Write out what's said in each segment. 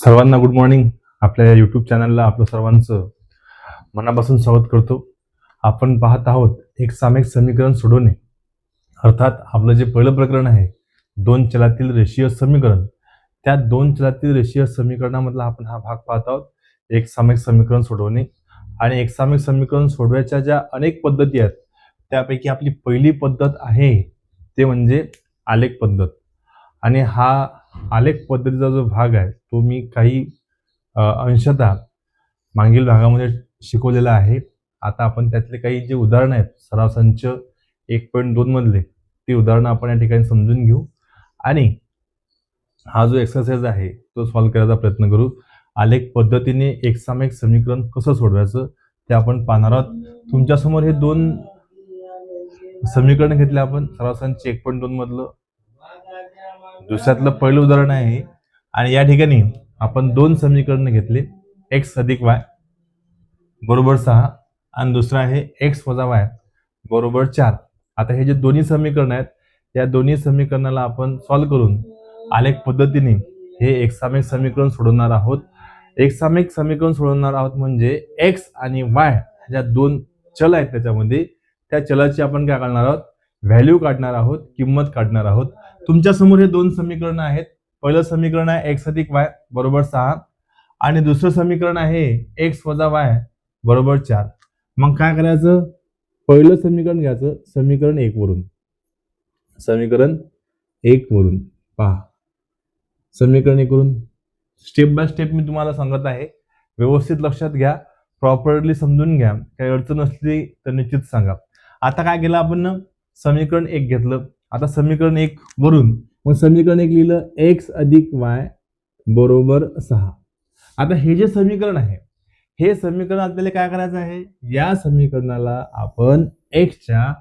सर्वांना good morning. आपल्या या यूट्यूब चॅनलला आपलं सर्वांचं मनापासून स्वागत करतो. आपण पाहत आहोत एक सामायिक समीकरण सोडवणे. अर्थात आपलं जे पहिलं प्रकरण आहे दोन चलातील रेषीय समीकरण, त्या दोन चलातील रेषीय समीकरणामधला आपण हा भाग पाहत आहोत एक सामायिक समीकरण सोडवणे. आणि एक सामायिक समीकरण सोडवायच्या ज्या अनेक पद्धती आहेत त्यापैकी आपली पहिली पद्धत आहे ते म्हणजे आलेख पद्धत. आणि हा आलेख पद्धतीचा जो भाग आहे तो मी काही अंशतः मागील भागामध्ये शिकवलेला आहे. आता आपण त्यातले काही जे उदाहरणं आहेत सराव संच 1.2 मधले ती उदाहरणं आपण या ठिकाणी समजून घेऊ आणि हा जो एक्सरसाइज आहे तो सॉल्व्ह करायचा प्रयत्न करू. आलेख पद्धतीने एक सामायिक समीकरण कसं सोडवायचं ते आपण पाहणार आहोत. तुमच्यासमोर हे दोन समीकरण घेतले आपण सराव संच 1.2 मधलं दुसऱ्यातलं पहिलं उदाहरण आहे. आणि या ठिकाणी आपण दोन समीकरण घेतले x अधिक y बरोबर 6 आणि दुसरं आहे x वजा y बरोबर 4. आता हे जे दोन्ही समीकरण आहेत या दोन्ही समीकरणाला आपण सॉल्व्ह करून आलेख पद्धतीने हे एक सामायिक समीकरण सोडवणार आहोत. एक सामायिक समीकरण सोडवणार आहोत म्हणजे x आणि y ज्या दोन चल आहेत त्याच्यामध्ये त्या चलाची आपण काय काढणार आहोत, व्हॅल्यू काढणार आहोत, किंमत काढणार आहोत. तुमच्या समोर हे दोन समीकरण आहेत. पहिलं समीकरण आहे x अधिक y बरोबर 6 आणि दुसरं समीकरण आहे x वजा y बरोबर 4. मग काय करायचं, पहिलं समीकरण घ्यायचं समीकरण 1 वरून. समीकरण 1 वरून पहा, समीकरण 1 वरून स्टेप बाय स्टेप मी तुम्हाला सांगत आहे, व्यवस्थित लक्षात घ्या, प्रॉपरली समजून घ्या. काही अडचण असली तर निश्चित सांगा. आता काय केलं आपण, समीकरण 1 घेतलं. आता समीकरण 1 वरून मग समीकरण 1 लिहिलं x अधिक y बरोबर 6. आता हे जे समीकरण आहे हे समीकरण आपल्याला काय करायचं आहे, या समीकरणाला आपण x च्या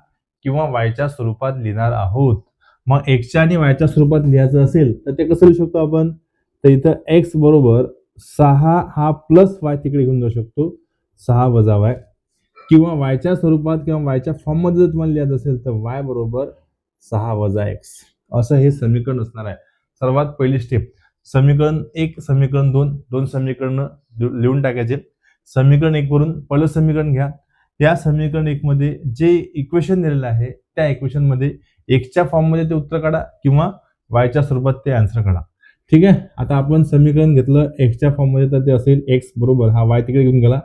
किंवा y च्या स्वरूपात लिहिणार आहोत. मग x च्या आणि y च्या स्वरूपात लिहायचं असेल तर ते कसं लिहू शकतो आपण, तर इथं x बरोबर 6 हा प्लस y तिकडे घेऊन जाऊ शकतो 6 वजा y, किंवा y च्या स्वरूपात किंवा y च्या फॉर्म मध्ये जर तुम्हाला लिहायचं असेल तर y बरोबर 6 वजा x असं हे समीकरण असणार आहे. सर्वात पहिली स्टेप समीकरण 1 समीकरण 2 दोन समीकरण लिहून टाकायचे. समीकरण 1 वरून पहिलं समीकरण घ्या. या समीकरण 1 मध्ये जे इक्वेशन दिलेलं आहे त्या इक्वेशन मध्ये x च्या फॉर्म मध्ये ते उत्तर काढा किंवा y च्या स्वरूपात ते आन्सर काढा. ठीक आहे. आता आपण समीकरण घेतलं x च्या फॉर्म मध्ये तर ते असेल x बरोबर हा y तिकडे घेऊन गेला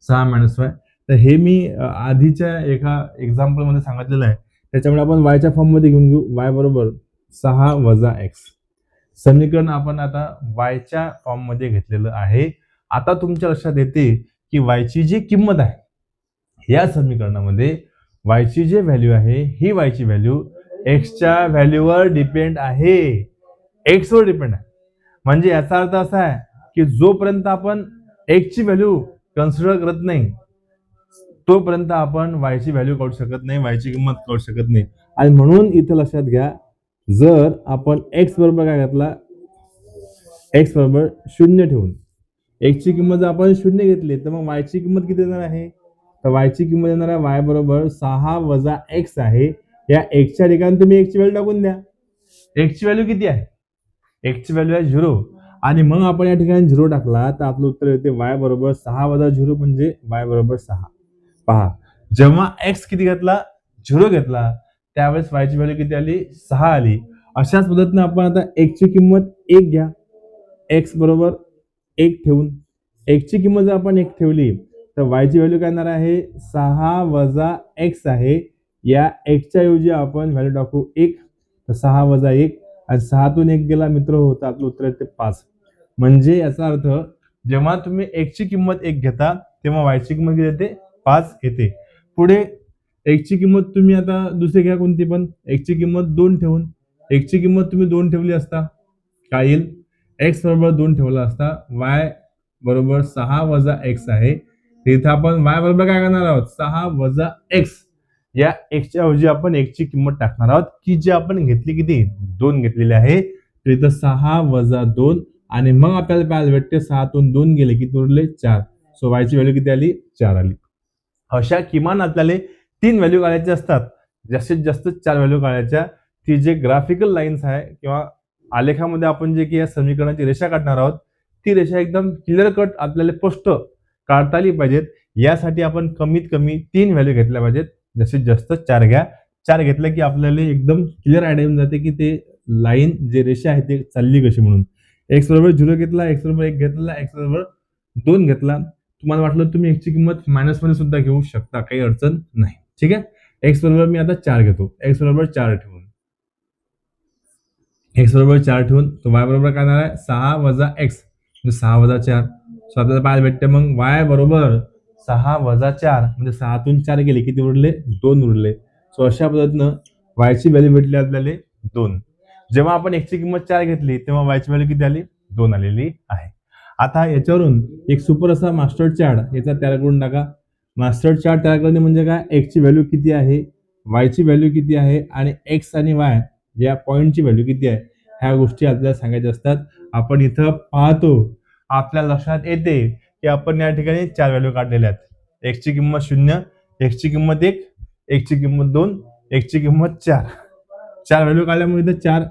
6 - y. तर हे मी आधीच्या एका एक्झाम्पल मध्ये सांगितलेलं आहे, त्याच्यामुळे आपण y च्या फॉर्म मध्ये घेऊन घेऊ. y बरोबर 6 वजा x. समीकरण आपण आता y च्या फॉर्म मध्ये घेतलेलं आहे. आता तुमच्या लक्षात येते की y ची जी किंमत आहे या समीकरणामध्ये y ची जी व्हॅल्यू आहे ही y ची व्हॅल्यू x च्या व्हॅल्यूवर डिपेंड आहे, x वर डिपेंड आहे. म्हणजे याचा अर्थ असा आहे की जोपर्यंत आपण x ची व्हॅल्यू कन्सिडर करत नाही तोपर्यंत आपण y ची व्हॅल्यू काढू शकत नाही, y ची किंमत काढू शकत नाही. आणि म्हणून इथं लक्षात घ्या, जर आपण x बरोबर काय घेतला, x बरोबर 0 ठेवून x ची किंमत जर आपण 0 घेतली तर मग y ची किंमत किती येणार आहे, तर y ची किंमत येणार आहे y बरोबर 6 वजा x आहे. या x च्या ठिकाणी तुम्ही x ची व्हॅल्यू टाकून द्या. x ची व्हॅल्यू किती आहे, x ची व्हॅल्यू आहे 0. आणि मग आपण या ठिकाणी 0 टाकला तर आपलं उत्तर येते y बरोबर 6 वजा 0 म्हणजे y बरोबर 6. पहा, जेव्हा x किती घेतला 0 घेतला त्यावेळेस y ची व्हॅल्यू किती आली, 6 आली. अशाच पद्धतीने आपण आता x ची किंमत 1 घ्या. x बरोबर 1 ठेवून x ची किंमत जर आपण 1 ठेवली तर y ची व्हॅल्यू काय येणार आहे, 6 वजा x आहे. या x च्या ऐवजी आपण व्हॅल्यू टाकू 1, तर 6 वजा 1 आणि 6 तून 1 गेला मित्र होता, आपलं उत्तर येते 5. म्हणजे याचा अर्थ जेव्हा तुम्ही x ची किंमत 1 घेता तेव्हा y ची किंमत किती येते, 5 येते. पुढे x ची किंमत तुम्ही आता दुसरी घ्या कोणती पण, x ची किंमत 2 ठेवून x ची किंमत तुम्ही 2 ठेवली असता काय येईल, x बरोबर 2 ठेवला असता y बरोबर 6 वजा x आहे. इथे आपण y बरोबर काय करणार आहोत, 6 वजा x. या x च्या ऐवजी आपण x ची किंमत टाकणार आहोत की जी आपण घेतली किती, 2 घेतलेली आहे. तर इथं 6 वजा 2 आणि मग आपल्याला पाहायला भेटते 6 तून 2 गेले की उरले 4. सो y ची व्हॅल्यू किती आली, 4 आली. अशा किमान आपल्याला 3 व्हॅल्यू काढायच्या असतात, जास्तीत जास्त 4 व्हॅल्यू काढायच्या. ती जे ग्राफिकल लाईन्स आहे किंवा आलेखामध्ये आपण जे की या समीकरणाची रेषा काढणार आहोत ती रेषा एकदम क्लिअर कट आपल्याला स्पष्ट काढता आली पाहिजेत. यासाठी आपण कमीत कमी 3 व्हॅल्यू घेतल्या पाहिजेत. जास्तीत जास्त 4 घ्या. 4 घेतलं की आपल्याला एकदम क्लिअर आयडिया येऊन जाते की ते लाईन जे रेषा आहे ते चालली कशी म्हणून. x बरोबर 0 घेतला, x बरोबर 1 घेतला, x बरोबर 2 घेतला. तुम्हाला वाटलं तुम्ही x ची किंमत मायनस मध्ये सुद्धा घेऊ शकता, काही अडचण नाही. ठीक आहे. x बरोबर मी आता 4 घेतो. x बरोबर 4 ठेवून x बरोबर 4 ठेवून तो y बरोबर काय येणार आहे 6 वजा x म्हणजे 6 वजा 4. सो आपल्याला पाहायला भेटते मग y बरोबर 6 वजा 4 म्हणजे 6 तून 4 गेले किती उरले 2 उरले. सो अशा पद्धतीनं y ची व्हॅल्यू भेटली आपल्याला 2. जेव्हा आपण x ची किंमत 4 घेतली तेव्हा y ची व्हॅल्यू किती आली 2 आलेली आहे. आता याच्यावरून एक सुपर असा मास्टर चार्ट याचा तयार करून टाका. मास्टर चार्ट तयार करणे म्हणजे काय x ची व्हॅल्यू किती आहे, y ची व्हॅल्यू किती आहे आणि x आणि y या पॉइंटची व्हॅल्यू किती आहे ह्या गोष्टी आपल्याला सांगायच्या असतात. आपण इथं पाहतो आपल्या लक्षात येते की आपण या ठिकाणी 4 व्हॅल्यू काढलेल्या आहेत. x ची किंमत 0, x ची किंमत 1, x ची किंमत 2, x ची किंमत 4. 4 व्हॅल्यू काढल्यामुळे इथं 4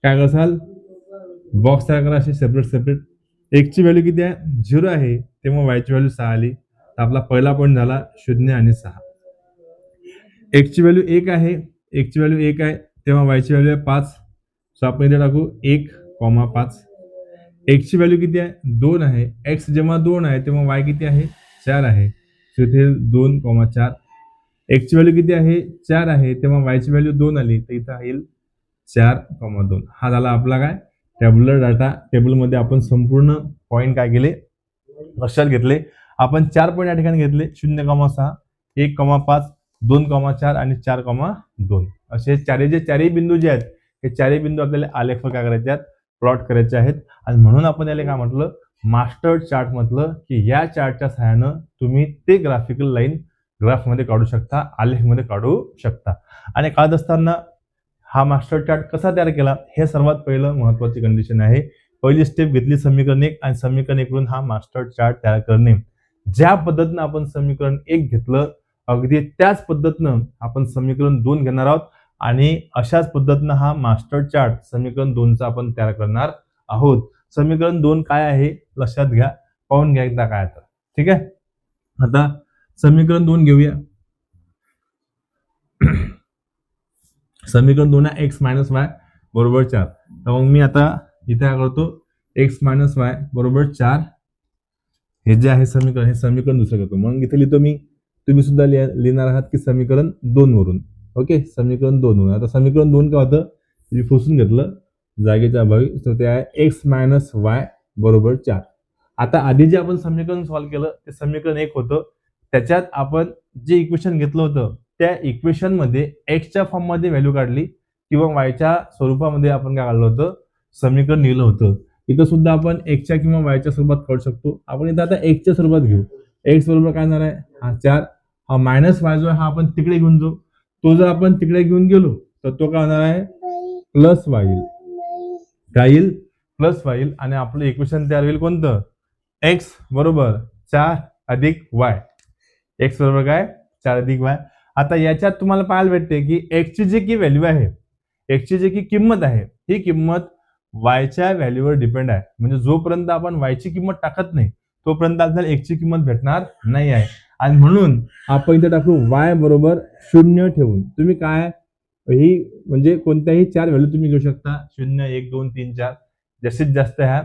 काय कराल बॉक्स तयार करा असे सेपरेट. x ची व्हॅल्यू किती आहे 0 आहे तेव्हा y ची व्हॅल्यू 6 आली. तर आपला पहिला पॉईंट झाला 0 आणि 6. x ची व्हॅल्यू 1 आहे, x ची व्हॅल्यू 1 आहे तेव्हा y ची व्हॅल्यू आहे 5. सो आपण इथे टाकू 1,5. x ची व्हॅल्यू किती आहे 2 आहे. x जेव्हा 2 आहे तेव्हा y किती आहे 4 आहे. सो इथे 2,4. x ची व्हॅल्यू किती आहे 4 आहे तेव्हा y ची व्हॅल्यू 2 आली तर इथं येईल 4,2. हा झाला आपला काय टॅब्युलर डाटा. टेबलमध्ये आपण संपूर्ण पॉईंट काय केले लक्षात घेतले. आपण 4 पॉईंट या ठिकाणी घेतले 0,6, 1,5, 2,4 आणि 4,2 असे चारही बिंदू जे आहेत हे चारही बिंदू आपल्याला आलेखवर काय करायचे आहेत प्लॉट करायचे आहेत. आणि म्हणून आपण याला काय म्हटलं मास्टर चार्ट म्हटलं की या चार्टच्या सहाय्यानं तुम्ही ते ग्राफिकल लाईन ग्राफमध्ये काढू शकता, आलेखमध्ये काढू शकता. आणि काढत असताना हा मास्टर चार्ट कसा तयार केला हे सर्वात पहिलं महत्वाची कंडिशन आहे. पहिली स्टेप घेतली समीकरण 1 आणि समीकरण 1 वरून हा मास्टर चार्ट तयार करणे. ज्या पद्धतीनं आपण समीकरण 1 घेतलं अगदी त्याच पद्धतीनं आपण समीकरण 2 घेणार आहोत आणि अशाच पद्धतीनं हा मास्टर चार्ट समीकरण 2चा आपण तयार करणार आहोत. समीकरण 2 काय आहे लक्षात घ्या, पाहून घ्या एकदा काय तर. ठीक आहे. आता समीकरण 2 घेऊया. समीकरण 2 आहे x मायनस वाय बरोबर 4. तर मग मी आता इथे काय करतो x मायनस वाय बरोबर 4 हे जे आहे समीकरण हे समीकरण दुसरं करतो. मग इथे लिहितो मी, तुम्ही सुद्धा लिहिणार आहात की समीकरण 2 वरून. ओके समीकरण 2 वरून. आता समीकरण 2 काय होतं तुम्ही पुसून घेतलं जागेच्या अभावी. तर ते आहे x मायनस वाय बरोबर 4. आता आधी जे आपण समीकरण सॉल्व्ह केलं ते समीकरण 1 होतं. त्याच्यात आपण जे इक्वेशन घेतलं होतं त्या इक्वेशन मध्ये एक्सच्या फॉर्म मध्ये व्हॅल्यू काढली किंवा वायच्या स्वरूपामध्ये आपण काय काढलं होतं समीकरण लिहिलं होतं. इथं सुद्धा आपण एक्सच्या किंवा वायच्या स्वरूपात काढू शकतो. आपण इथं आता एक्सच्या स्वरूपात घेऊ. एक्स बरोबर काय येणार आहे हा 4. हा मायनस वाय जो आहे हा आपण तिकडे घेऊन जाऊ. तो जर आपण तिकडे घेऊन गेलो तर तो काय होणार आहे प्लस वाय येईल. काय येईल प्लस वाय येईल. आणि आपलं इक्वेशन तयार होईल कोणतं एक्स बरोबर 4 अधिक वाय. एक्स बरोबर काय 4 अधिक वाय. आता याच्यात तुम्हाला पाहायला भेटते की एक्सची जी की व्हॅल्यू आहे एक्सची जी की किंमत आहे ही किंमत वायच्या व्हॅल्यूवर डिपेंड आहे. म्हणजे जोपर्यंत आपण वायची किंमत टाकत नाही तोपर्यंत आपल्याला एक्सची किंमत भेटणार नाही आहे. आणि म्हणून आपण इथे टाकू वाय बरोबर 0 ठेवून. तुम्ही काय ही म्हणजे कोणत्याही 4 व्हॅल्यू तुम्ही घेऊ शकता 0, 1, 2, 3, 4. जास्तीत जास्त ह्या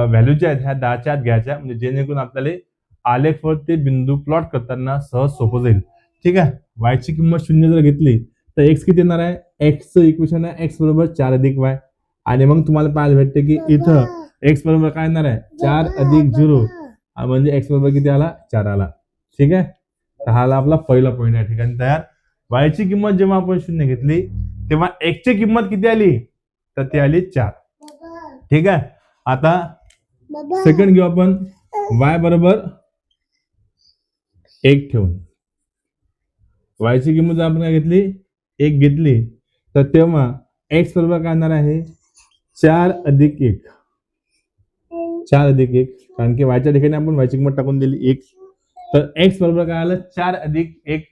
व्हॅल्यू ज्या आहेत ह्या 10च्या आत घ्यायच्या म्हणजे जेणेकरून आपल्याला आलेखवर ते बिंदू प्लॉट करताना सहज सोपं जाईल. ठीक आहे. वायची किंमत 0 जर घेतली तर एक्स किती येणार आहे एक्सचं इक्वेशन आहे एक्स बरोबर 4 अधिक वाय. आणि मग तुम्हाला पाहायला भेटते की इथं एक्स बरोबर काय येणार आहे 4 अधिक 0 म्हणजे एक्स बरोबर किती आला 4 आला. ठीक आहे. तर हा आपला पहिला पॉईंट या ठिकाणी तयार. वायची किंमत जेव्हा आपण 0 घेतली तेव्हा एक्सची किंमत किती आली तर ती आली 4. ठीक आहे. आता सेकंड घेऊ आपण वाय बरोबर 1 ठेवून. वायची किंमत आपण काय घेतली 1 घेतली तर तेव्हा एक्स बरोबर काय येणार आहे 4 अधिक 1. 4 अधिक 1 कारण की वायच्या ठिकाणी आपण वायची किंमत टाकून दिली 1. तर एक्स बरोबर काय आलं 4 अधिक 1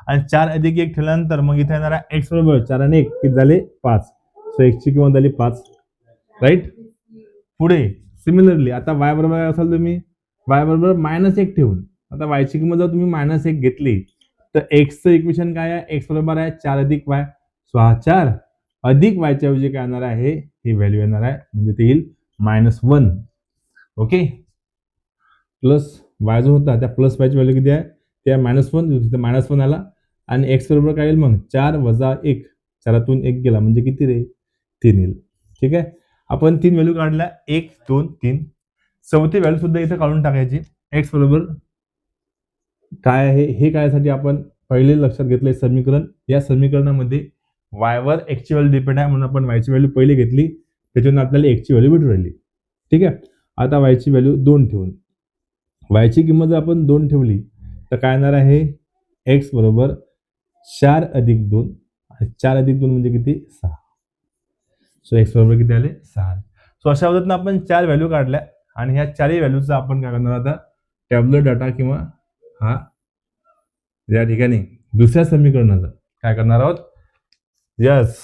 आणि 4 अधिक 1 ठेवल्यानंतर मग इथे येणार आहे एक्स बरोबर 4 आणि 1 किती झाले 5. सो एक्सची किंमत झाली 5 राईट. पुढे सिमिलरली आता y बरोबर काय असाल तुम्ही, y बरोबर -1 ठेवून, आता y ची किंमत जर तुम्ही -1 घेतली तर x चं इक्वेशन काय आहे, x बरोबर आहे 4 अधिक y, सो हा 4 अधिक y च्या ऐवजी काय येणार आहे, ही व्हॅल्यू येणार आहे, म्हणजे ते येईल -1. ओके, प्लस y जो होता त्या प्लस y ची व्हॅल्यू किती आहे, त्या -1, तिथे -1 आला आणि x बरोबर काय येईल मग 4 वजा 1, 4तून 1 गेला म्हणजे किती रे, 3 येईल. ठीक आहे, आपण 3 व्हॅल्यू काढल्या, 1 2 3. चौथी व्हॅल्यू सुद्धा इथे काढून टाकायची. x बरोबर काय आहे हे कायसाठी आपण पहिले लक्षात घेतलंय समीकरण, या समीकरणामध्ये y वर x ची व्हॅल्यू डिपेंड आहे म्हणून आपण y ची व्हॅल्यू पहिले घेतली, त्याच्यानंतर आपल्याला x ची व्हॅल्यू भेटू राहिली. ठीक आहे, आता y ची व्हॅल्यू 2 ठेवून, y ची किंमत जर आपण 2 ठेवली तर काय येणार आहे, x बरोबर 4 अधिक 2, 4 अधिक 2 म्हणजे किती, 6. सो x बरोबर किती आले, 6. सो अशा पद्धतीने आपण 4 व्हॅल्यू काढल्या आणि ह्या 4ही व्हॅल्यूचा आपण काय करणार आता, टॅब्लेट डाटा किंवा हा या ठिकाणी दुसऱ्या समीकरणाचा काय करणार आहोत, यस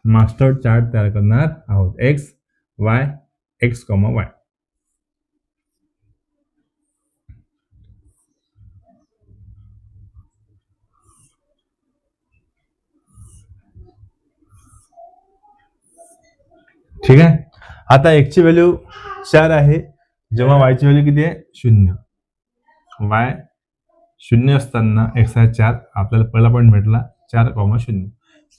मास्टर चार्ट तयार करणार आहोत, x y x, y. ठीक आहे, आता x ची व्हॅल्यू 4 आहे, जेव्हा y ची व्हॅल्यू किती आहे, 0. y 0 असताना x आहे 4, आपल्याला पहिला पॉईंट भेटला 4,0.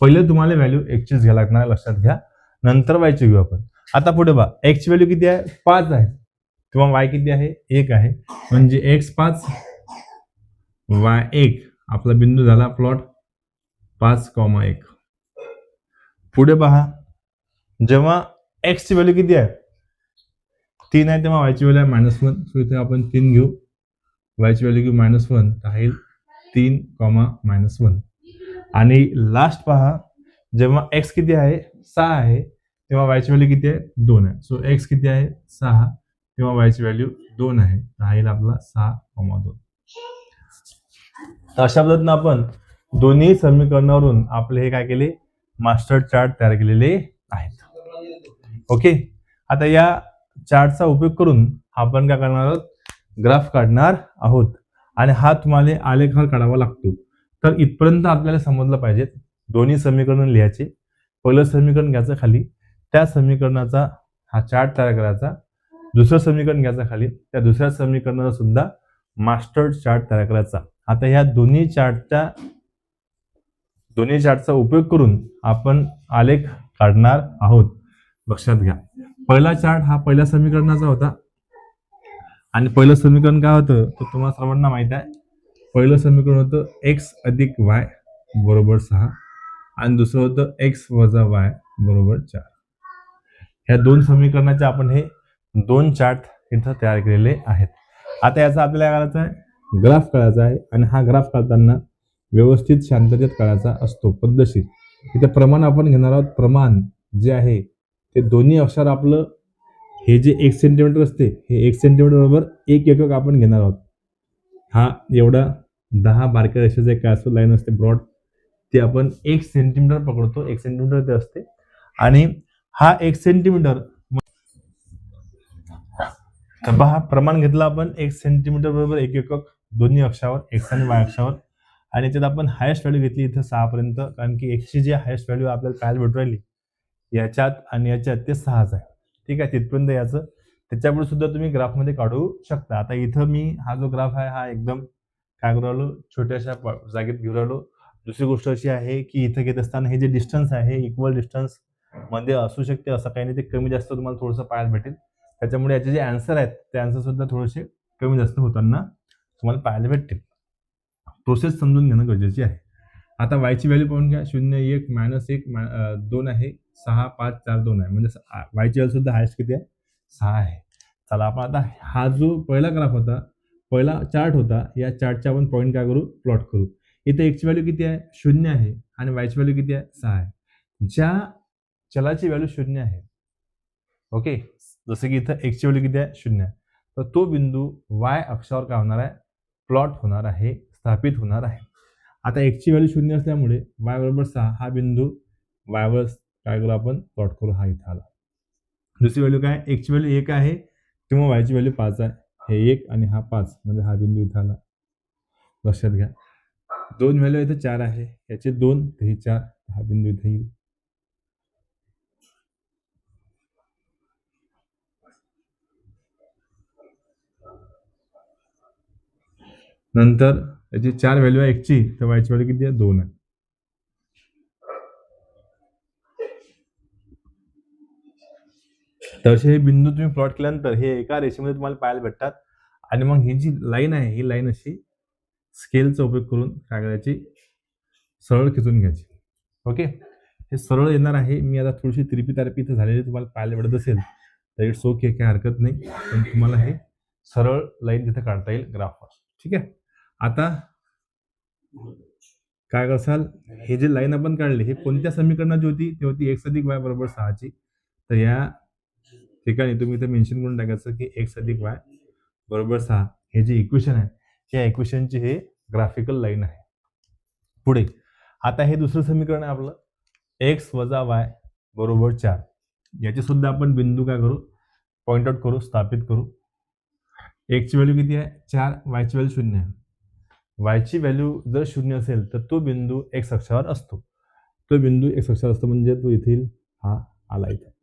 पहिले तुम्हाला व्हॅल्यू x चीच घ्यायला लागणार, लक्षात घ्या, नंतर y ची घेऊ आपण. आता पुढे बघा, x ची व्हॅल्यू किती आहे, 5 आहे, किंवा y किती आहे, 1 आहे, म्हणजे x 5 y 1, आपला बिंदू झाला प्लॉट 5,1. पुढे पहा, जेव्हा x ची व्हॅल्यू किती आहे, 3 आहे, तेव्हा y ची व्हॅल्यू आहे -1, सो इथे आपण 3 घेऊ, y ची व्हॅल्यू घेऊ -1, राहील 3, -1. आणि लास्ट पहा, जेव्हा x किती आहे, 6 आहे, तेव्हा y ची व्हॅल्यू किती आहे, 2 आहे, सो x किती आहे, 6, तेव्हा y ची व्हॅल्यू 2 आहे, राहील आपला 6,2. अशा पद्धतीने आपण दोन्ही समीकरणावरून आपले हे काय केले, मास्टर चार्ट तयार केलेले आहेत. ओके, आता या चार्टचा उपयोग करून आपण काय करणार आहोत, ग्राफ काढणार आहोत, आणि हा तुम्हाला आलेखावर काढावा लागतो. तर इथपर्यंत आपल्याला समजलं पाहिजे, दोन्ही समीकरण लिहायचे, पहिलं समीकरण घ्यायचं खाली, त्या समीकरणाचा हा चार्ट तयार करायचा, दुसरं समीकरण घ्यायचं खाली, त्या दुसऱ्या समीकरणाचा सुद्धा मास्टर चार्ट तयार करायचा. आता ह्या दोन्ही चार्टचा उपयोग करून आपण आलेख काढणार आहोत, लक्षात घ्या. पहिला चार्ट हा पहिल्या समीकरणाचा होता, आणि पहिलं समीकरण काय होतं तर तुम्हाला सर्वांना माहित आहे, पहिलं समीकरण होतं x अधिक y बरोबर 6, आणि दुसरं होतं x वजा y बरोबर 4. ह्या दोन समीकरणाचे आपण हे 2 चार्ट इथं तयार केलेले आहेत. आता याचा आपल्याला करायचा आहे, ग्राफ काढायचा आहे, आणि हा ग्राफ काढताना व्यवस्थित शांततेत काढायचा असतो, पद्धतशीर. इथे प्रमाण आपण घेणार आहोत, प्रमाण जे आहे ते दोन्ही अक्षर आपलं, हे जे 1 सेंटीमीटर असते, हे 1 सेंटीमीटर बरोबर 1 एकक आपण घेणार आहोत. हा एवढा 10 बारक्या रेषेचा एक असतो लाईन असते ब्रॉड, ती आपण 1 सेंटीमीटर पकडतो, 1 सेंटीमीटर ते असते, आणि हा 1 सेंटीमीटर पहा प्रमाण घेतलं आपण 1 सेंटीमीटर बरोबर 1 एकक दोन्ही अक्षावर, x आणि y अक्षावर, आणि त्यात आपण हायेस्ट व्हॅल्यू घेतली इथं 6 पर्यंत, कारण की x ची जी हायेस्ट व्हॅल्यू आपल्याला पाहायला भेटू राहिली याच्यात आणि याच्यात ते 6च आहे. ठीक आहे, तिथपर्यंत याचं, त्याच्यापुढे सुद्धा तुम्ही ग्राफमध्ये काढू शकता. आता इथं मी हा जो ग्राफ आहे हा एकदम काय करू राहिलो, छोट्याशा जागेत घेऊन राहिलो. दुसरी गोष्ट अशी आहे की इथं घेत असताना हे जे डिस्टन्स आहे इक्वल डिस्टन्स मध्ये असू शकते, असं काही नाही, ते कमी जास्त तुम्हाला थोडंसं पाहायला भेटेल. त्याच्यामुळे याचे जे आन्सर आहेत ते आन्सर सुद्धा थोडेसे कमी जास्त होताना तुम्हाला पाहायला भेटतील. प्रोसेस समजून घेणं गरजेची आहे. आता y ची व्हॅल्यू पाहून घ्या, 0 1 -1 2 आहे, 6 5 4 2 आहे, म्हणजे y ची व्हॅल्यू सुद्धा हायेस्ट किती आहे, 6 आहे. चला आपण आता हा जो पहिला ग्राफ होता, पहिला चार्ट होता, या चार्टचे आपण पॉईंट काय करू, प्लॉट करू. इथे x ची व्हॅल्यू किती आहे, 0 आहे, आणि y ची व्हॅल्यू किती आहे, 6 आहे. ज्या चलाची व्हॅल्यू 0 आहे, ओके, जसं की इथं x ची व्हॅल्यू किती आहे, 0 आहे, तर तो बिंदू y अक्षावर काय होणार आहे, प्लॉट होणार आहे, स्थापित होणार आहे. आता x ची व्हॅल्यू 0 असल्यामुळे y बरोबर 6 हा बिंदू y वर काय करू आपण, प्लॉट करू, हा इथं आला. दुसरी व्हॅल्यू काय, x ची व्हॅल्यू 1 आहे, किंवा वायची व्हॅल्यू 5 आहे, हे 1 आणि हा 5 म्हणजे हा बिंदू इथं आला. लक्षात घ्या, दोन व्हॅल्यू इथे 4 आहे, याचे 2 हे 4, हा बिंदू इथे येईल. नंतर याची 4 व्हॅल्यू आहे एक्सची, तर वायची व्हॅल्यू किती आहे? 2 आहे. तर असे हे बिंदू तुम्ही प्लॉट केल्यानंतर हे एका रेषेमध्ये तुम्हाला पाहायला भेटतात. आणि मग ही जी लाईन आहे, ही लाईन अशी स्केलचा उपयोग करून काय करायची? सरळ खिचून घ्यायची. ओके, हे सरळ येणार आहे. मी आता थोडीशी तिरपी तारपी इथं झालेली तुम्हाला पाहायला भेटत असेल तर इट्स ओके, काही हरकत नाही. पण तुम्हाला हे सरळ लाईन तिथे काढता येईल ग्राफवर. ठीक आहे, आता काय करसाल? हे जे लाईन आपण काढली, हे कोणत्या समीकरणाची होती? ती होती x अधिक y बरोबर 6 ची. तर या ठिकाणी तुम्ही इथे मेन्शन करून टाकायचं की x अधिक y बरोबर 6 हे जे इक्वेशन आहे, या इक्वेशनची हे ग्राफिकल लाईन आहे. पुढे आता हे दुसरं समीकरण आहे आपलं, x वजा y बरोबर 4. याचे सुद्धा आपण बिंदू काय करू? पॉइंट आउट करू, स्थापित करू. x ची व्हॅल्यू किती आहे? 4, y ची व्हॅल्यू 0 आहे. y ची व्हॅल्यू जर 0 असेल तर तो बिंदू x अक्षावर असतो. तो बिंदू x अक्षावर असतो म्हणजे तो येथील हा आला इथे.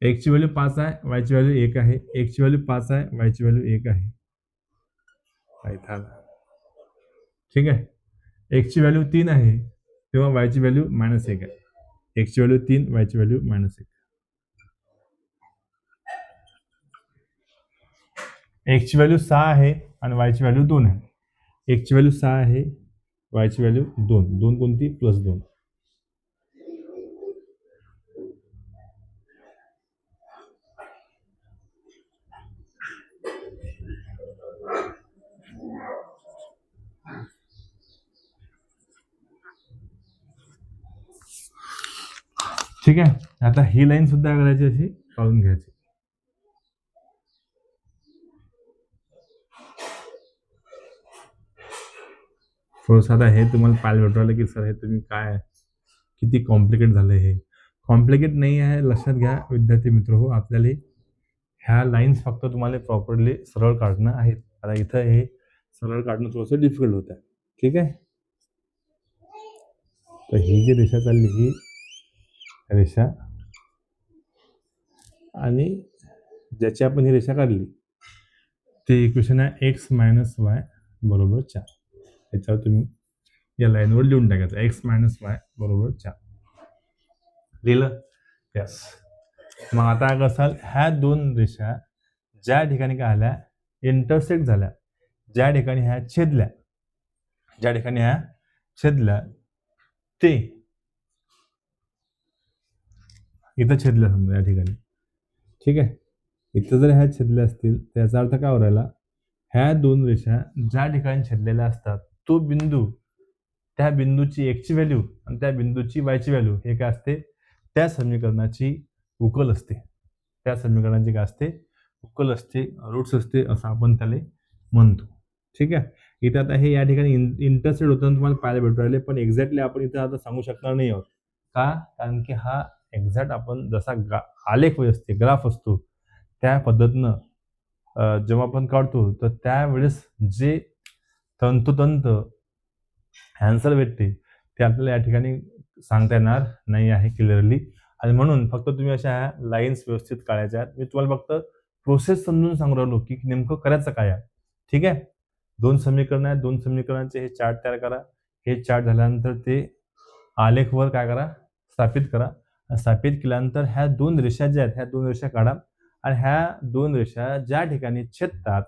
x ची व्हॅल्यू 5 आहे, y ची व्हॅल्यू 1 आहे. x ची व्हॅल्यू 5 आहे, y ची व्हॅल्यू 1 आहे. इथं आला. ठीक आहे, x ची व्हॅल्यू 3 आहे तेव्हा y ची व्हॅल्यू -1 आहे. x ची व्हॅल्यू 3, y ची व्हॅल्यू -1. x ची व्हॅल्यू 6 आहे आणि y ची व्हॅल्यू 2 आहे. x ची व्हॅल्यू 6 आहे, y ची व्हॅल्यू 2. 2 कोणती? +2. ठीक आहे, आता ही लाईन सुद्धा करायची, अशी काढून घ्यायची. थोडंसं आता हे तुम्हाला पाहायला भेटवलं की सर हे तुम्ही काय किती कॉम्प्लिकेट झालं. हे कॉम्प्लिकेट नाही आहे, लक्षात घ्या विद्यार्थी मित्र हो. आपल्याला ह्या लाईन्स फक्त तुम्हाला प्रॉपरली सरळ काढणं आहेत. आता इथं हे सरळ काढणं थोडंसं डिफिकल्ट होत आहे. ठीक आहे, तर ही जी रेषा चालली, ही रेषा आणि ज्याची आपण ही रेषा काढली ते इक्वेशन आहे x - y बरोबर 4. याच्यावर तुम्ही या लाईनवर लिहून टाकायचं x - y बरोबर 4. लिहिलं? यस. मग आता काय करसाल? ह्या दोन रेषा ज्या ठिकाणी काय आल्या? इंटरसेक्ट झाल्या, ज्या ठिकाणी ह्या छेदल्या, ज्या ठिकाणी ह्या छेदल्या ते इथं छेदल्या समजा या ठिकाणी. ठीक आहे, इथं जर ह्या छेदल्या असतील तर याचा अर्थ काय हो राहिला? ह्या दोन रेषा ज्या ठिकाणी छेदलेल्या असतात तो बिंदू, त्या बिंदूची x ची व्हॅल्यू आणि त्या बिंदूची y ची व्हॅल्यू हे काय असते? त्या समीकरणाची उकल असते. त्या समीकरणाची काय असते? उकल असते, रूट्स असते, असं आपण त्याला म्हणतो. ठीक आहे, इथे आता हे या ठिकाणी इंटरसेक्ट होताना तुम्हाला पाहायला भेटू राहिले, पण एक्झॅक्टली आपण इथं आता सांगू शकणार नाही आहोत. का? कारण की हा एक्झॅक्ट आपण जसा आलेख असते, ग्राफ असतो, त्या पद्धतीनं जेव्हा आपण काढतो तर त्यावेळेस जे तंतोतंत ॲन्सर भेटते ते आपल्याला या ठिकाणी सांगता येणार नाही आहे क्लिअरली. आणि म्हणून फक्त तुम्ही अशा लाईन्स व्यवस्थित काढायच्या आहेत. मी तुम्हाला फक्त प्रोसेस समजून सांगू राहिलो की नेमकं करायचं काय आहे. ठीक आहे, 2 समीकरणं आहेत, 2 समीकरणांचे हे चार्ट तयार करा. हे चार्ट झाल्यानंतर ते आलेखवर काय करा? स्थापित करा. स्थापित केल्यानंतर ह्या 2 रेषा ज्या आहेत, ह्या 2 रेषा काढा आणि ह्या 2 रेषा ज्या ठिकाणी छेदतात,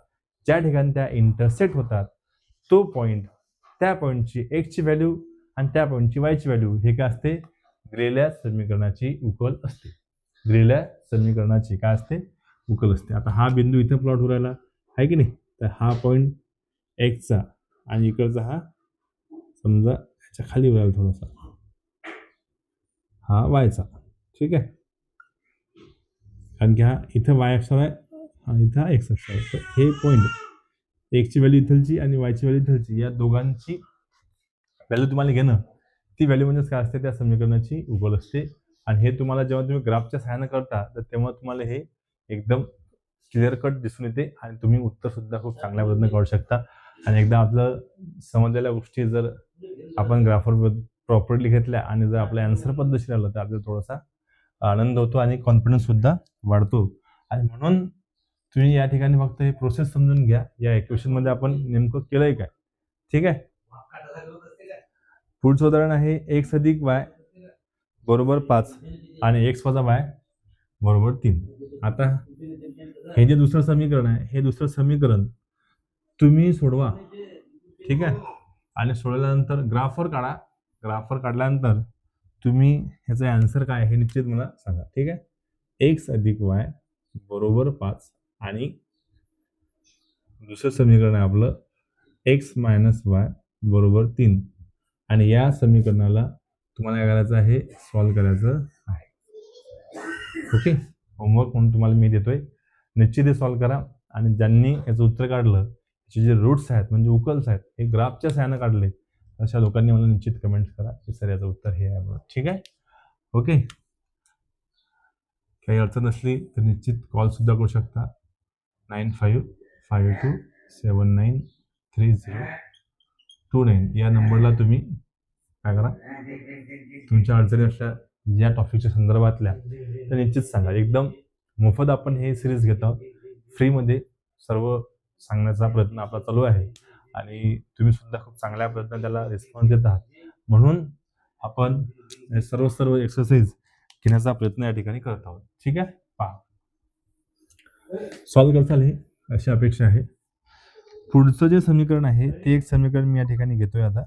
ज्या ठिकाणी त्या इंटरसेक्ट होतात, तो पॉइंट, त्या पॉइंटची x ची व्हॅल्यू आणि त्या पॉइंटची y ची व्हॅल्यू हे काय असते? दिलेल्या समीकरणाची उकल असते. दिलेल्या समीकरणाची काय असते? उकल असते. आता हा बिंदू इथे प्लॉट होऊ राहिला आहे की नाही? तर हा पॉइंट एक्सचा आणि इकडचा हा समजा ह्याच्या खाली राहिला थोडासा, हा वायचा. ठीक आहे, कारण की हा इथं वाय अक्षर आहे, हा इथं हा एक्स अक्षर आहे. तर हे पॉइंट एक्सची व्हॅल्यू इथलची आणि वायची व्हॅल्यू इथलची, या दोघांची व्हॅल्यू तुम्हाला घेणं, ती व्हॅल्यू म्हणजेच काय असते? त्या समीकरणाची उकल असते. आणि हे तुम्हाला जेव्हा तुम्ही ग्राफच्या सहाय्याने करता तर तेव्हा तुम्हाला हे एकदम क्लिअर कट दिसून येते आणि तुम्ही उत्तर सुद्धा खूप चांगल्या पद्धतीने काढू शकता. आणि एकदा आपलं समजलेल्या गोष्टी जर आपण ग्राफवर प्रॉपरली घेतल्या आणि जर आपलं आन्सर पद्धतशीर आलं तर आपल्याला थोडासा आनंद होतो आणि कॉन्फिडन्स सुद्धा वाढतो. आणि म्हणून तुम्ही या ठिकाणी फक्त हे प्रोसेस समजून घ्या, या इक्वेशन मध्ये आपण नेमकं केलंय काय. ठीक आहे. पुढचं उदाहरण आहे x अधिक y बरोबर 5 आणि x वजा y बरोबर 3. आता हे जे दुसरं समीकरण आहे, हे दुसरं समीकरण तुम्ही सोडवा. ठीक आहे. आणि सोडवल्यानंतर ग्राफवर काढा. ग्राफवर काढल्यानंतर तुम्ही ह्याचं आन्सर काय हे निश्चित मला सांगा. ठीक आहे. x अधिक y बरोबर 5 आणि दुसरं समीकरण आहे आपलं x मायनस y बरोबर 3. आणि या समीकरणाला तुम्हाला काय करायचं आहे, सॉल्व्ह करायचं आहे. ओके. होमवर्क म्हणून तुम्हाला मी देतोय, निश्चित हे सॉल्व्ह करा. आणि ज्यांनी याचं उत्तर काढलं, त्याचे जे रूट्स आहेत म्हणजे उकल्स आहेत, हे ग्राफच्या सहाय्यानं काढले, अशा लोकांनी मला निश्चित कमेंट्स करा की सर याचं उत्तर हे आहे. ठीक आहे. ओके. काही अडचण असली तर निश्चित कॉल सुद्धा करू शकता. 9552793029 या नंबरला तुम्ही काय करा, तुमच्या अडचणी असल्या या टॉपिकच्या संदर्भातल्या तर निश्चित सांगा. एकदम मोफत आपण हे सिरीज घेत आहोत, फ्रीमध्ये सर्व सांगण्याचा प्रयत्न आपला चालू आहे आणि तुम्ही सुद्धा खूप चांगल्या पद्धतीने त्याला रिस्पॉन्स देत आहात. म्हणून आपण सर्व एक्सरसाइज घेण्याचा प्रयत्न या ठिकाणी करत आहोत. ठीक आहे. पहा, सॉल्व्ह करताल हे अशी अपेक्षा आहे. पुढचं जे समीकरण आहे ते एक समीकरण मी या ठिकाणी घेतोय आता.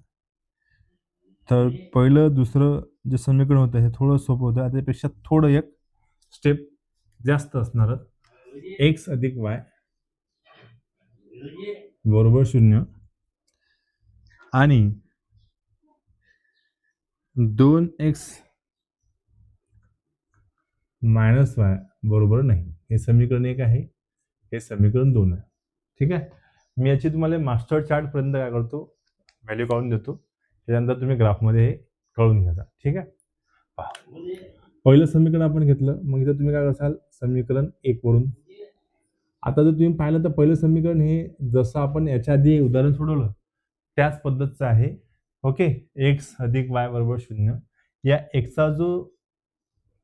तर पहिलं दुसरं जे समीकरण होतं हे थोडं सोपं होतं, त्यापेक्षा थोडं एक स्टेप जास्त असणार. x अधिक y बरोबर 0 आणि 2x मायनस y बरोबर नाही. हे समीकरण एक आहे, हे समीकरण 2 आहे. ठीक आहे. मी याची तुम्हाला मास्टर चार्ट पर्यंत काय करतो, व्हॅल्यू काढून देतो, त्यानंतर तुम्ही ग्राफमध्ये हे कळून घ्या. ठीक आहे. पहा, पहिलं समीकरण आपण घेतलं, मग इथं तुम्ही काय कराल, समीकरण 1 वरून. आता जर तुम्ही पाहिलं तर पहिलं समीकरण हे जसं आपण याच्या आधी उदाहरण सोडवलं त्याच पद्धतीचं आहे. ओके. x अधिक y बरोबर 0. या एक्सचा जो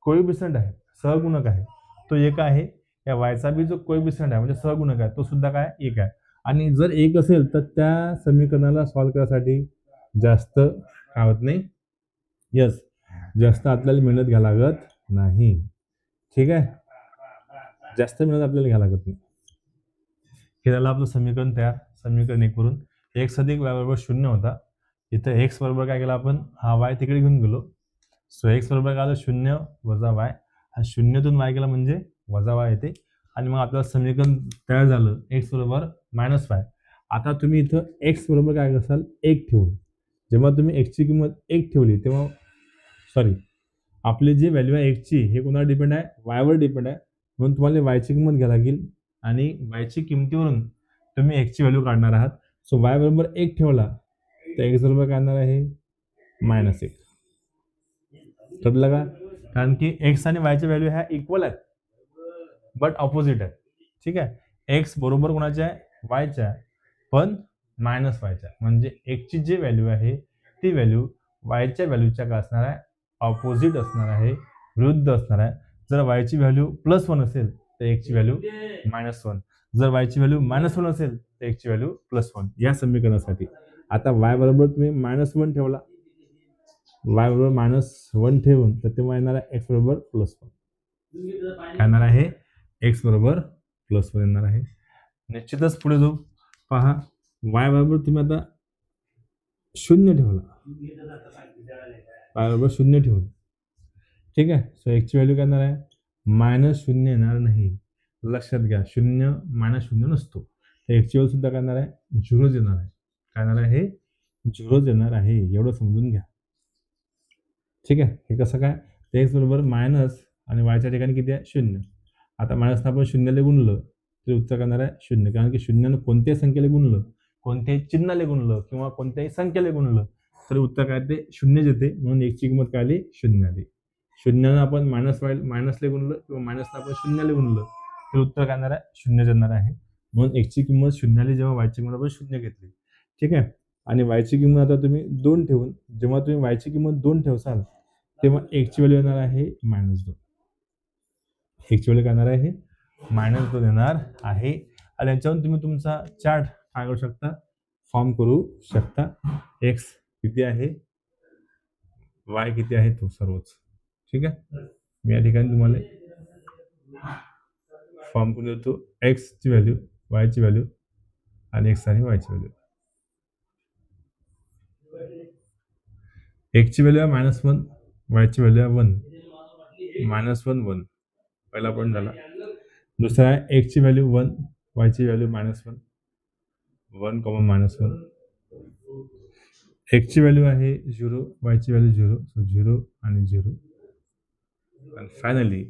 कोएफिशियंट आहे, सहगुणक आहे, तो 1 आहे. या वायचा बी जो कोएफिशियंट आहे म्हणजे सहगुणक आहे, तो सुद्धा काय 1 आहे. आणि जर 1 असेल तर त्या समीकरणाला सॉल्व्ह करण्यासाठी जास्त काय होत नाही, यस, जास्त आपल्याला मेहनत घ्यायला लागत नाही. ठीक आहे. जास्त मेहनत आपल्याला घ्यायला लागत नाही. हे झालं आपलं समीकरण तयार. समीकरण 1 वरून x अधिक y बरोबर 0 होता. इथं x बरोबर काय केलं आपण, हा y तिकडे घेऊन गेलो. सो x बरोबर काय आलं, 0 वजा y. हा 0तून y गेला म्हणजे वजा y येते आणि मग आपलं समीकरण तयार झालं x बरोबर मायनस y. आता तुम्ही इथं x बरोबर काय कराल, 1 ठेवून. जेव्हा तुम्ही x ची किंमत 1 ठेवली तेव्हा आपली जी व्हॅल्यू आहे x ची, हे कोणावर डिपेंड आहे, y वर डिपेंड आहे. म्हणून तुम्हाला y ची किंमत घ्यावी लागेल आणि y ची किमतीवरून तुम्ही x ची व्हॅल्यू काढणार आहात. सो y बरोबर 1 ठेवला तर x बरोबर काय येणार आहे, -1. कळलं का? कारण की x आणि y च्या व्हॅल्यू ह्या इक्वल आहेत बट ऑपोजिट आहेत. ठीक आहे. x बरोबर कोणाच्या आहे, y च्या, पण मायनस y च्या. म्हणजे x ची जी व्हॅल्यू आहे ती व्हॅल्यू y च्या व्हॅल्यूच्या काय असणार आहे, ऑपोजिट असणार आहे, विरुद्ध असणार आहे. जर y ची व्हॅल्यू +1 असेल तर x ची व्हॅल्यू -1. जर y ची व्हॅल्यू -1 असेल तर x ची व्हॅल्यू +1. या समीकरणासाठी आता y बरोबर तुम्ही -1 ठेवला, y बरोबर -1 ठेवून तर तेव्हा येणार आहे x बरोबर +1. काय येणार आहे, x बरोबर +1 येणार आहे. निश्चितच पुढे जाऊ. पहा, y बरोबर तुम्ही आता 0 ठेवला, y बरोबर 0 ठेवून. ठीक आहे. सो x ची व्हॅल्यू काय येणार आहे, -0 येणार नाही. लक्षात घ्या, 0 -0 नसतो. तर x ची व्हॅल्यू सुद्धा काय येणार आहे, 0 येणार आहे. काय येणार आहे, 0 येणार आहे. एवढं समजून घ्या. ठीक आहे. हे कसं काय, x बरोबर मायनस आणि y ठिकाणी किती आहे, 0. आता मायनस आपण 0 गुणलं तर उत्तर करणार आहे 0. कारण की 0 कोणत्याही संख्येला गुणलं, कोणत्याही चिन्हाला गुणलं किंवा कोणत्याही संख्येला गुणलं तर उत्तर काय ते 0 येते. म्हणून x ची किंमत काय आली, 0 आली. 0 आपण मायनसला गुणलं किंवा मायनसला आपण 0 गुणलं तर उत्तर काय येणार आहे, 0 येणार आहे. म्हणून x ची किंमत 0 आली जेव्हा y ची किंमत आपण 0 घेतली. ठीक आहे. आणि y ची किंमत आता तुम्ही 2 ठेवून, जेव्हा तुम्ही y ची किंमत 2 ठेवसाल तेव्हा x ची व्हॅल्यू येणार आहे -2. x ची व्हॅल्यू काय येणार आहे, -2 येणार आहे. आणि याच्यावरून तुम्ही तुमचा चार्ट काय करू शकता, फॉर्म करू शकता. x किती आहे, y किती आहे, तो सर्वच. ठीक आहे. मी या ठिकाणी तुम्हाला फॉर्म करून देतो, x ची व्हॅल्यू, y ची व्हॅल्यू आणि x आणि y ची व्हॅल्यू. x ची व्हॅल्यू आहे -1, y ची व्हॅल्यू आहे 1. -1 1 पहिला पॉईंट झाला. दुसरा आहे x ची व्हॅल्यू 1, y ची व्हॅल्यू -1, 1, -1. x ची व्हॅल्यू आहे 0, y ची व्हॅल्यू 0, सो 0 आणि 0. आणि फायनली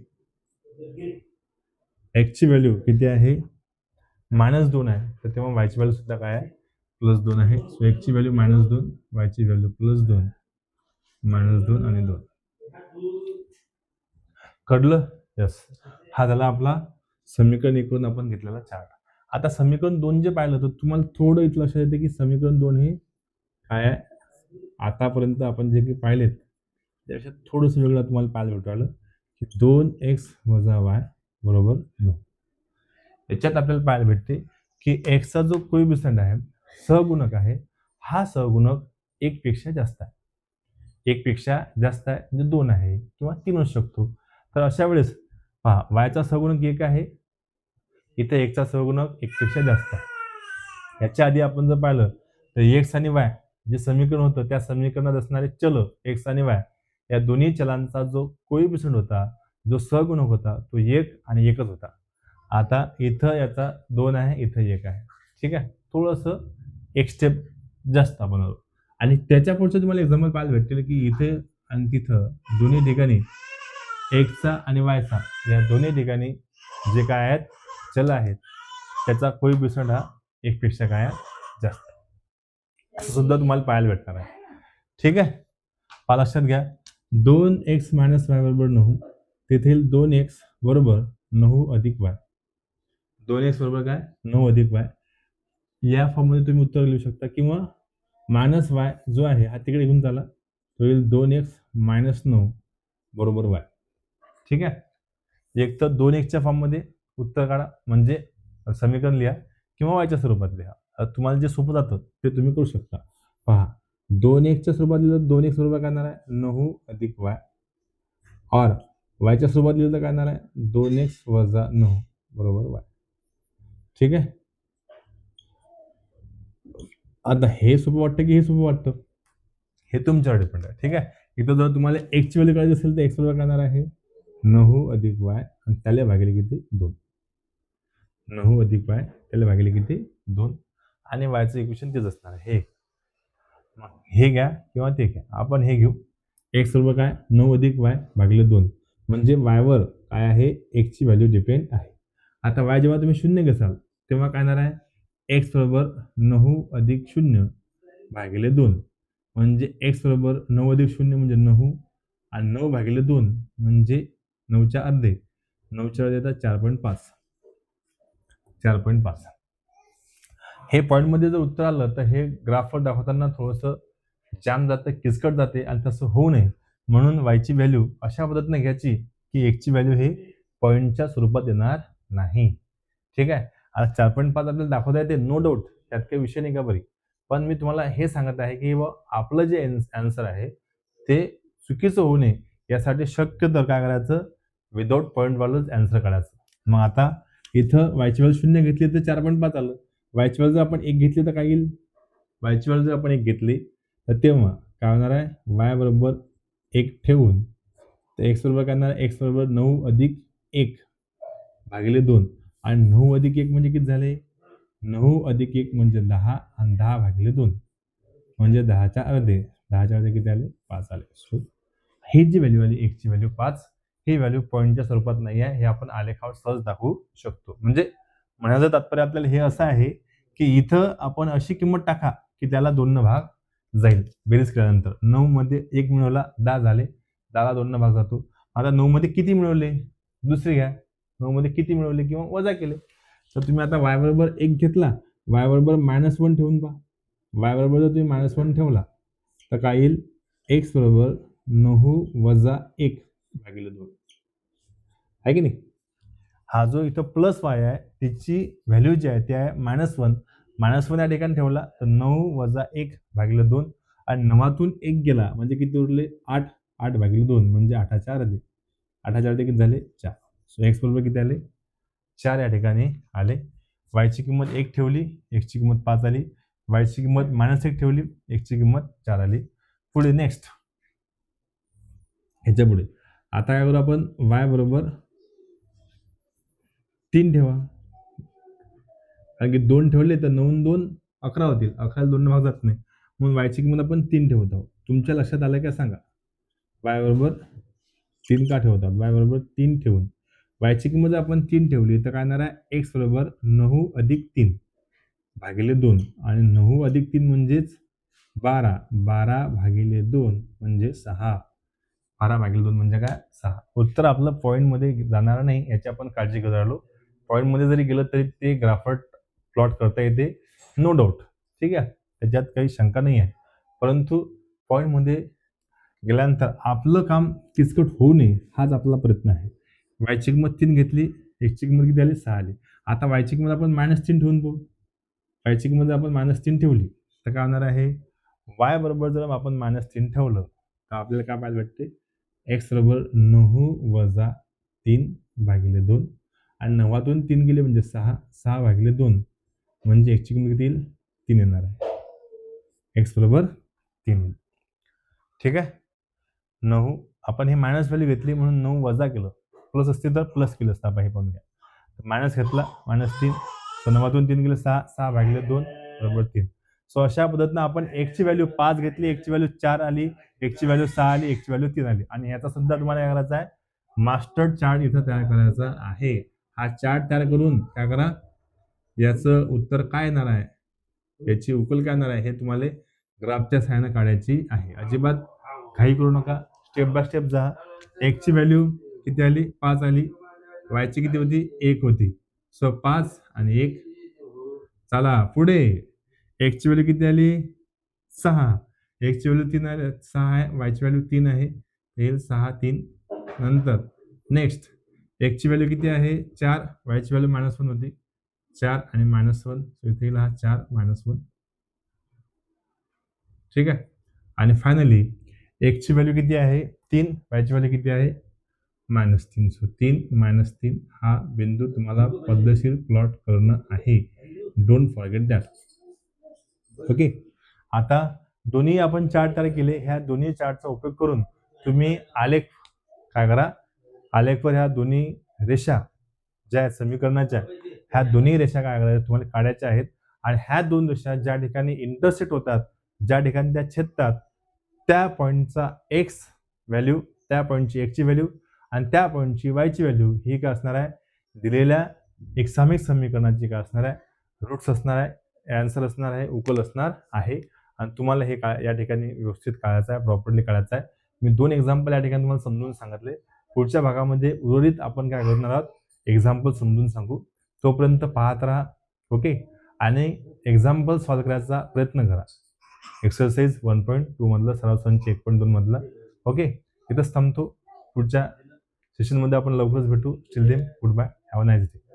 x ची व्हॅल्यू किती आहे, -2 आहे. तर तेव्हा y ची व्हॅल्यू सुद्धा काय आहे, +2 आहे. सो x ची व्हॅल्यू -2, y ची व्हॅल्यू +2, -2 आणि 2. कळलं? यस. हा झाला आपला समीकरण 1 वरून आपण घेतलेला चार्ट. आता समीकरण 2 जे पाहिलं तर तुम्हाला थोडं इथं लक्षात येते की समीकरण 2 हे काय आहे, आतापर्यंत आपण जे काही पाहिलेत त्यापेक्षा थोडंसं वेगळं तुम्हाला पाहायला भेटलं की 2x - y बरोबर 9. याच्यात आपल्याला पाहायला भेटते की x चा जो कोइफिशियंट आहे, सहगुणक आहे, हा सहगुणक 1 पेक्षा जास्त आहे. 1 पेक्षा जास्त आहे म्हणजे 2 आहे किंवा 3 असू शकतो. तर अशा वेळेस पहा, y चा सहगुणक 1 आहे, इथे x चा सहगुणक 1 पेक्षा जास्त आहे. याच्या आधी आपण जर पाहिलं तर x आणि y जे समीकरण होतं त्या समीकरणात असणारे चल x आणि y या दोन्ही चलांचा जो कोइफिशियंट होता, जो सहगुणक होता, तो 1 आणि 1च होता. आता इथं याचा 2 आहे, इथं 1 आहे. ठीक आहे. थोडंसं एक स्टेप जास्त आपण आलो. आणि त्याच्या पुढचं तुम्हाला एक्झाम्पल पाहायला भेटतील की इथे आणि तिथं दोन्ही ठिकाणी एक्सचा आणि वायचा या दोन्ही ठिकाणी जे काय आहेत चल आहेत त्याचा कोइफिशियंट हा 1 पेक्षा काय आहे जास्त, असं सुद्धा तुम्हाला पाहायला भेटणार आहे. ठीक आहे. लक्षात घ्या, 2x - y बरोबर 9, तेथील 2x बरोबर 9 अधिक y. 2x बरोबर काय, 9 अधिक y. या फॉर्ममध्ये तुम्ही उत्तर लिहू शकता किंवा -y जो आहे हा तिकडे घेऊन चाला, तो येईल 2x - 9 बरोबर y. ठीक आहे. एक तर 2x च्या फॉर्ममध्ये उत्तर काढा म्हणजे समीकरण लिहा किंवा वायच्या स्वरूपात लिहा. तुम्हाला जे सोपं जातं ते तुम्ही करू शकता. पहा, 2x च्या स्वरूपात लिहिलं 2x बरोबर काय येणार आहे 9 अधिक y, और वायच्या स्वरूपात लिहिलं तर काय येणार आहे 2x - 9 बरोबर y. ठीक आहे. आता हे सोपं वाटतं की हे सोपं वाटतं, हे तुमच्यावर डिपेंड आहे. ठीक आहे. इथं जर तुम्हाला x ची व्हॅल्यू काढायची असेल तर x बरोबर काय येणार आहे 9 अधिक y आणि त्याला भागिले किती 2. 9 अधिक y त्याला भागिले किती 2 आणि y चं इक्वेशन तेच असणार आहे. हे घ्या किंवा ते घ्या, आपण हे घेऊ. x बरोबर काय 9 अधिक y भागिले 2 म्हणजे y वर काय आहे x ची व्हॅल्यू डिपेंड आहे. आता y जेव्हा तुम्ही 0 घेसाल तेव्हा काय येणार आहे x बरोबर 9 अधिक 0 भागिले 2 म्हणजे x बरोबर 9 अधिक 0 म्हणजे 9 आणि 9 भागिले 2 म्हणजे 9च्या अर्धे. 9च्या अर्धे येतात 4.5. 4.5. हे पॉईंटमध्ये जर उत्तर आलं तर हे ग्राफवर दाखवताना थोडंसं जाम जातं, किचकट जाते आणि तसं होऊ नये म्हणून y ची व्हॅल्यू अशा पद्धतीने घ्यायची की x ची व्हॅल्यू हे पॉईंटच्या स्वरूपात येणार नाही. ठीक आहे. आता 4.5 आपल्याला दाखवता येते, नो डाऊट, त्यात काही विषय नाही का बरी. पण मी तुम्हाला हे सांगत आहे की आपलं जे आन्सर आहे ते चुकीचं होऊ नये यासाठी शक्यतो काय करायचं, विदाउट पॉईंटवालंच आन्सर काढायचं. मग आता इथं y ची व्हॅल्यू 0 घेतली तर 4.5 आलं. y ची व्हॅल्यू जर आपण 1 घेतली तर काय येईल, y ची व्हॅल्यू जर आपण 1 घेतली तर तेव्हा काय होणार आहे y बरोबर 1 ठेवून तर x बरोबर काय येणार, x बरोबर 9 अधिक 1 भागिले 2 आणि 9 अधिक 1 म्हणजे किती झाले, 9 अधिक 1 म्हणजे 10 आणि 10 भागिले 2 म्हणजे 10च्या अर्धे. 10च्या अर्धे किती आले 5 आले. सो ही जी व्हॅल्यू आली x ची व्हॅल्यू 5, ही व्हॅल्यू पॉईंटच्या स्वरूपात नाही आहे, हे आपण आलेखावर सहज दाखवू शकतो. म्हणजे म्हणायचं तात्पर्य आपल्याला हे असं आहे की इथं आपण अशी किंमत टाका की त्याला 2 न भाग जाईल बेरीज केल्यानंतर. 9 मध्ये 1 मिळवला 10 झाले, 10ला 2 न भाग जातो. आता 9 मध्ये किती मिळवले दुसरी घ्या, 9 मध्ये किती मिळवले किंवा वजा केले. तर तुम्ही आता y बरोबर 1 घेतला, y बरोबर -1 ठेवून पहा. y बरोबर जर तुम्ही -1 ठेवला तर काय येईल, x बरोबर 9 - 1 भागिले 2 आहे की नाही. हा जो इथं प्लस y आहे त्याची व्हॅल्यू जी आहे ती आहे -1. -1 या ठिकाणी ठेवला तर 9 - 1 भागिले 2 आणि 9तून 1 गेला म्हणजे किती उरले 8. 8 भागिले 2 म्हणजे 8च्या अर्धे. 8च्या अर्धे किती झाले 4. सो x बरोबर किती आले 4 या ठिकाणी आले. y ची किंमत 1 ठेवली, x ची किंमत 5 आली. y ची किंमत -1 ठेवली, x ची किंमत 4 आली. पुढे नेक्स्ट ह्याच्या पुढे आता काय करू आपण, y बरोबर 3 ठेवा, कारण की 2 ठेवले तर 9 2 11 होतील. 11 2 भाग जात नाही, म्हणून y ची किंमत आपण 3 ठेवत आहोत. तुमच्या लक्षात आलं का सांगा, y बरोबर 3 का ठेवत आहोत. y बरोबर 3 ठेवून y ची किंमत आपण 3 ठेवली तर काय येणार आहे, x बरोबर 9 अधिक 3 भागिले 2 आणि 9 अधिक 3 म्हणजेच 12. 12 भागिले 2 म्हणजे 6. 12 भागिले 2 म्हणजे काय 6. उत्तर आपलं पॉईंटमध्ये जाणार नाही याची आपण काळजी करत राहिलो. पॉईंटमध्ये जरी गेलं तरी ते ग्राफट प्लॉट करता येते, नो डाऊट. ठीक आहे, त्याच्यात काही शंका नाही आहे. परंतु पॉईंटमध्ये गेल्यानंतर आपलं काम किचकट होऊ नये हाच आपला प्रयत्न आहे. y ची किंमत 3 घेतली, x ची किंमत किती आली 6 आली. आता y ची किंमत आपण -3 ठेवून पाहू. y ची किंमत आपण -3 ठेवली तर काय होणार आहे, y बरोबर जर आपण -3 ठेवलं तर आपल्याला काय पाहायला भेटते, x बरोबर 9 - 3 भागिले 2 आणि 9तून 3 गेले म्हणजे 6. 6 भागिले 2 म्हणजे x ची किंमत किती येईल 3 येणार आहे. x बरोबर 3. ठीक आहे. 9 आपण हे मायनस व्हॅल्यू घेतली म्हणून 9 वजा केलं, प्लस असते तर प्लस केलं असतं. आपण हे पाहून घ्या, मायनस घेतला -3, सो 9तून 3 गेले 6. 6 भागिले 2 बरोबर 3. सो अशा पद्धतीनं आपण x ची व्हॅल्यू 5 घेतली, x ची व्हॅल्यू 4 आली, x ची व्हॅल्यू 6 आली, x ची व्हॅल्यू 3 आली. आणि याचा सुद्धा तुम्हाला काय करायचा आहे, मास्टर चार्ट इथं तयार करायचा आहे. हा चार्ट तयार करून काय करा, याचं उत्तर काय येणार आहे, याची उकल काय येणार आहे हे तुम्हाला ग्राफच्या सहाय्याने काढायची आहे. अजिबात काही करू नका, स्टेप बाय स्टेप जा. x ची व्हॅल्यू किती आली 5 आली, y ची किती होती 1 होती. सो 5 आणि 1. चला पुढे, x ची व्हॅल्यू किती आली 6, x ची व्हॅल्यू 3 आहे 6 आहे, y ची व्हॅल्यू 3 आहे, येईल 6 3. नंतर नेक्स्ट x ची व्हॅल्यू किती आहे 4, y ची व्हॅल्यू -1 होती 4 आणि -1, सो इथे येईल हा 4 -1. ठीक आहे. आणि फायनली x ची व्हॅल्यू किती आहे 3, y ची व्हॅल्यू किती आहे -3. सो 3 -3 हा बिंदू तुम्हाला पद्धतशीर प्लॉट करणं आहे. Don't forget that. ओके. आता दोन्ही आपण चार्ट तयार केले. ह्या दोन्ही चार्टचा उपयोग करून तुम्ही आलेख काय करा, आलेखवर ह्या दोन्ही रेषा ज्या आहेत समीकरणाच्या, ह्या दोन्ही रेषा काय करायच्या तुम्हाला काढायच्या आहेत. आणि ह्या दोन रेषा ज्या ठिकाणी इंटरसेक्ट होतात, ज्या ठिकाणी त्या छेदतात, त्या पॉईंटचा x व्हॅल्यू, त्या पॉईंटची x ची व्हॅल्यू आणि त्या पॉईंटची y ची व्हॅल्यू ही काय असणार आहे, दिलेल्या एक सामायिक समीकरणाची काय असणार आहे, रूट्स असणार आहे, आन्सर असणार आहे, उकल असणार आहे. आणि तुम्हाला हे या ठिकाणी व्यवस्थित काढायचं आहे, प्रॉपरली काढायचं आहे. मी 2 एक्झाम्पल या ठिकाणी तुम्हाला समजून सांगितले. पुढच्या भागामध्ये उर्वरित आपण काय करणार आहोत, एक्झाम्पल समजून सांगू. तोपर्यंत पाहत राहा. ओके. आणि एक्झाम्पल सॉल्व्ह करायचा प्रयत्न करा. एक्सरसाइज 1.2 मधलं, सराव संच 1.2 मधला. ओके. इथंच थांबतो. पुढच्या सेशनमध्ये आपण लवकरच भेटू. Till then goodbye, have a nice day.